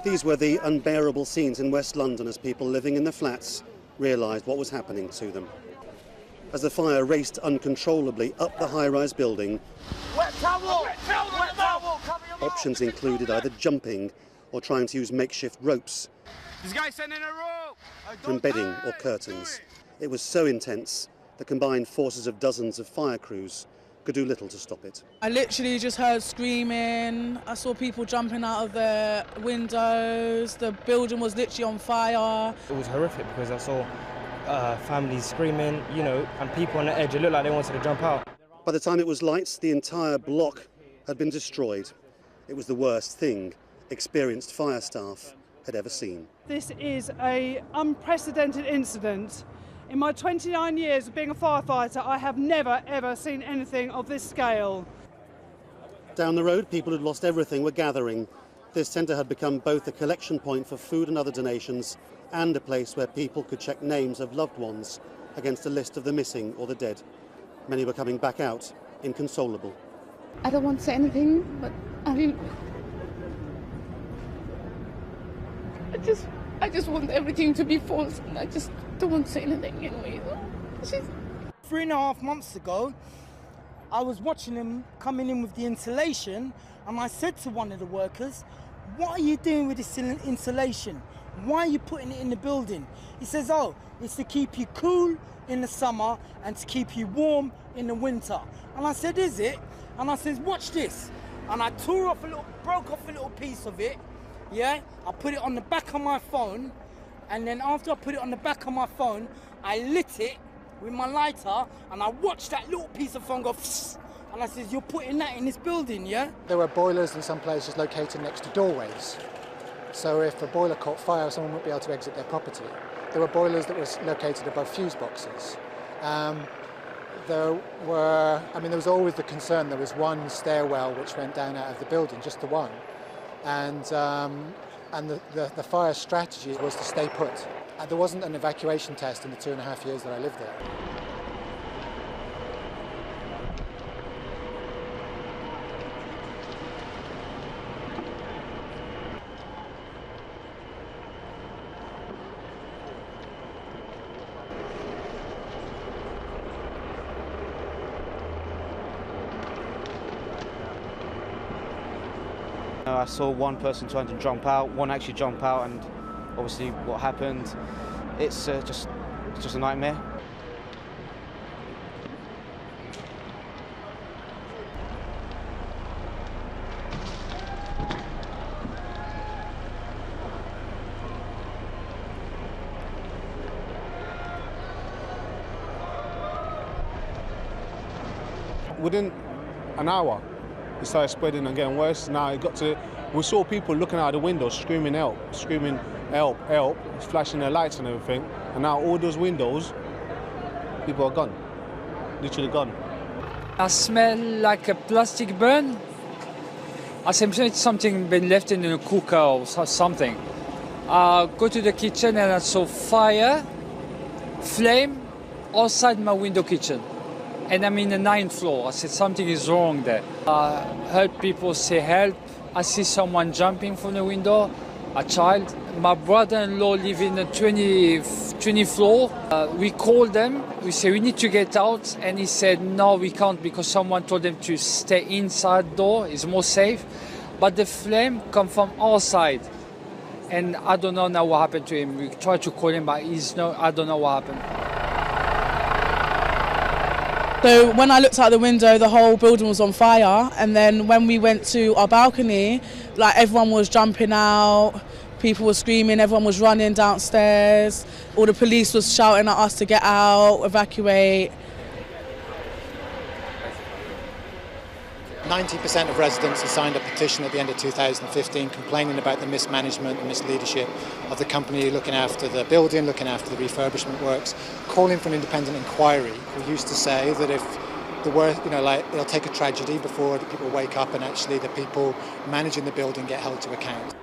These were the unbearable scenes in West London as people living in the flats realised what was happening to them. As the fire raced uncontrollably up the high-rise building, options included either jumping or trying to use makeshift ropes for embedding or curtains. It was so intense, the combined forces of dozens of fire crews could do little to stop it. I literally just heard screaming. I saw people jumping out of their windows. The building was literally on fire. It was horrific because I saw families screaming, you know, and people on the edge. It looked like they wanted to jump out. By the time it was light, the entire block had been destroyed. It was the worst thing experienced fire staff had ever seen. This is an unprecedented incident. In my 29 years of being a firefighter, I have never, ever seen anything of this scale. Down the road, people who'd lost everything were gathering. This centre had become both a collection point for food and other donations and a place where people could check names of loved ones against a list of the missing or the dead. Many were coming back out, inconsolable. I don't want to say anything, but I just want everything to be false, and I just don't want to say anything anyway. 3.5 months ago, I was watching them coming in with the insulation, and I said to one of the workers, "What are you doing with this insulation? Why are you putting it in the building?" He says, "Oh, it's to keep you cool in the summer and to keep you warm in the winter." And I said, "Is it?" And I says, "Watch this." And I broke off a little piece of it. Yeah, I put it on the back of my phone, and then after I put it on the back of my phone, I lit it with my lighter, and I watched that little piece of phone go psst, and I says, "You're putting that in this building, yeah?" There were boilers in some places located next to doorways. So if a boiler caught fire, someone wouldn't be able to exit their property. There were boilers that were located above fuse boxes. There was always the concern there was one stairwell which went down out of the building, just the one. And the fire strategy was to stay put. There wasn't an evacuation test in the 2.5 years that I lived there. I saw one person trying to jump out, one actually jump out, and obviously what happened, it's just a nightmare. Within an hour, it started spreading and getting worse. Now we saw people looking out the windows screaming help, help, flashing their lights and everything. And now all those windows, people are gone, literally gone. I smell like a plastic burn. I assume it's something been left in a cooker or something. I go to the kitchen and I saw fire, flame, outside my window kitchen. And I'm in the 9th floor. I said something is wrong there. I heard people say help. I see someone jumping from the window, a child. My brother-in-law lives in the 20th floor. We called them. We said we need to get out, and he said no, we can't because someone told them to stay inside door. It's more safe. But the flame come from outside, and I don't know now what happened to him. We tried to call him, but I don't know what happened. So when I looked out the window, the whole building was on fire. And then when we went to our balcony, like everyone was jumping out, people were screaming, everyone was running downstairs. All the police was shouting at us to get out, evacuate. 90% of residents have signed a petition at the end of 2015 complaining about the mismanagement and misleadership of the company looking after the building, looking after the refurbishment works, calling for an independent inquiry. We used to say that if the worst, it'll take a tragedy before the people wake up and actually the people managing the building get held to account.